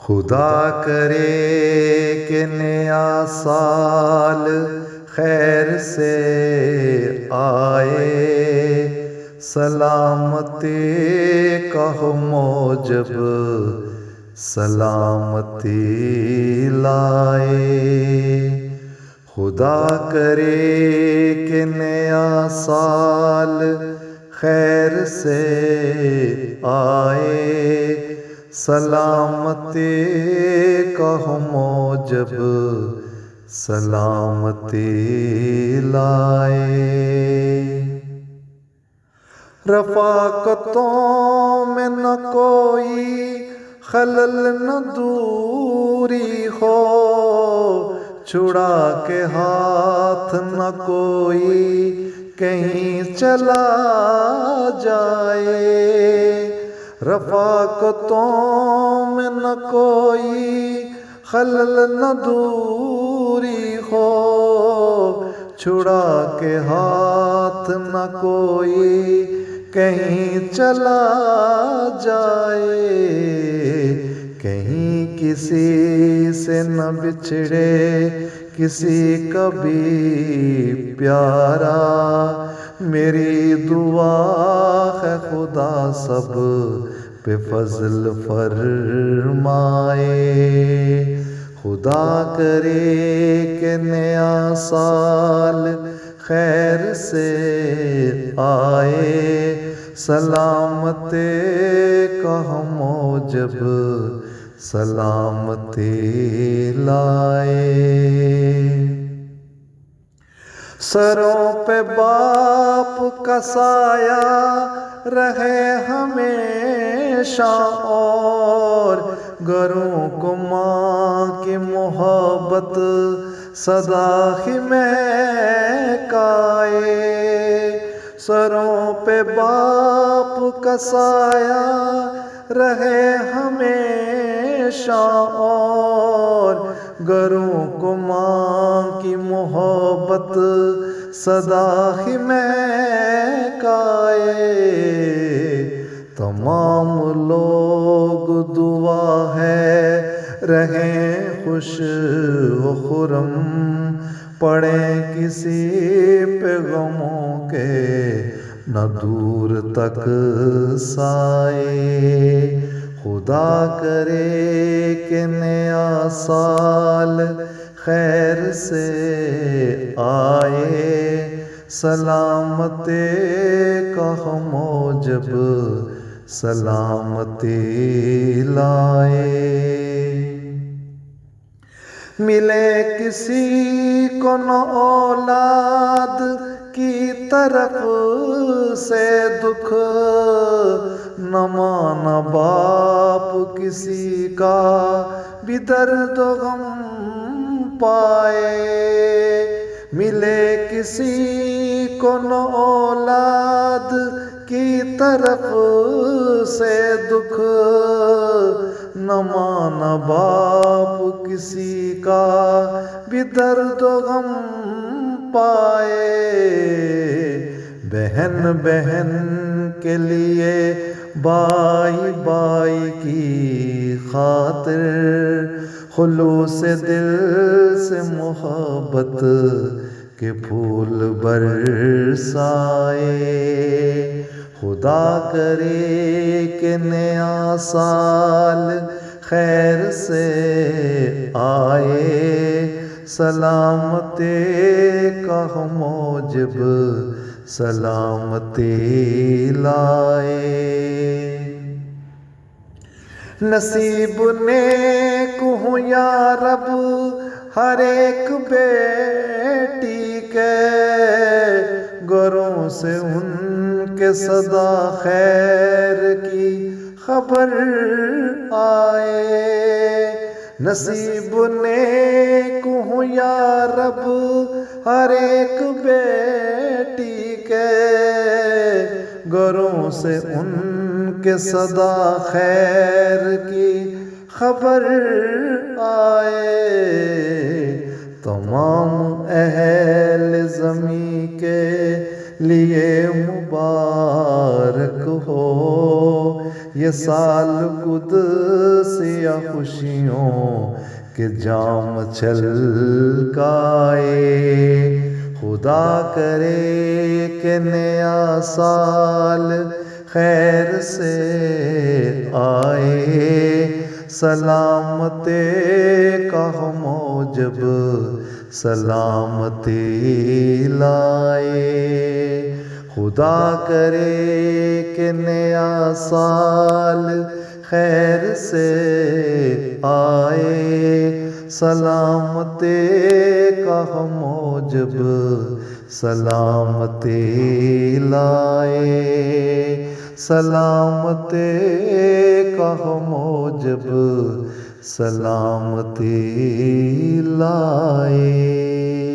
خدا کرے کہ نیا سال خیر سے آئے، سلامتی کا ہو موجب سلامتی لائے۔ خدا کرے کہ نیا سال خیر سے آئے، سلامتی کا ہو موجب سلامتی لائے۔ رفاقتوں میں نہ کوئی خلل نہ دوری ہو، چھڑا کے ہاتھ نہ کوئی کہیں چلا جائے۔ رفاقتوں میں نہ کوئی خلل نہ دوری ہو، چھڑا کے ہاتھ نہ کوئی کہیں چلا جائے۔ کہیں کسی سے نہ بچھڑے کسی کا بھی پیارا، میری دعا ہے خدا سب پہ فضل فرمائے۔ خدا کرے کہ نیا سال خیر سے آئے، سلامتی کا ہو موجب سلامتی لائے۔ سروں پہ باپ کا سایہ رہے ہمیشہ، اور گھروں کو ماں کی محبت سدا ہی مہکائے۔ سروں پہ باپ کا سایہ رہے ہمیشہ، اور گھروں کو ماں کی محبت سدا ہی مہکائے۔ تمام لوگ دعا ہے رہیں خوش و خرم، پڑیں کسی پہ غموں کے نہ دور تک سائے۔ خدا کرے کہ نیا سال خیر سے آئے، سلامتی کا ہو موجب سلامتی لائے۔ ملے کسی کو نہ اولاد کی طرف سے دکھ، نہ ماں نہ باپ کسی کا بھی درد و غم پائے۔ ملے کسی کو نہ اولاد کی طرف سے دکھ، نہ ماں نہ باپ کسی کا بھی درد و غم پائے۔ بہن بہن کے لیے بھائی بھائی کی خاطر خلوص دل سے محبت کے پھول برسائے۔ خدا کرے کہ نیا سال خیر سے آئے، سلامتی کا ہو موجب سلامتی لائے۔ نصیب نیک ہوں یا رب ہر ایک بیٹی کے، گھروں سے ان کے صدا خیر کی خبر آئے۔ نصیب نیک ہوں یا رب ہر ایک بیٹی کے، گھروں سے ان کے صدا خیر کی خبر آئے۔ تمام اہل زمین کے لیے مبارک ہو یہ سال قدسی یا خوشیوں کے جام چھلکائے، خدا کرے کہ نیا سال خیر سے آئے، سلامتی کا موجب سلامتی لائے، خدا کرے کہ نیا سال خیر سے آئے، سلامتی کا موجب سلامتی لائے، سلامتی کا موجب سلامتی لائے۔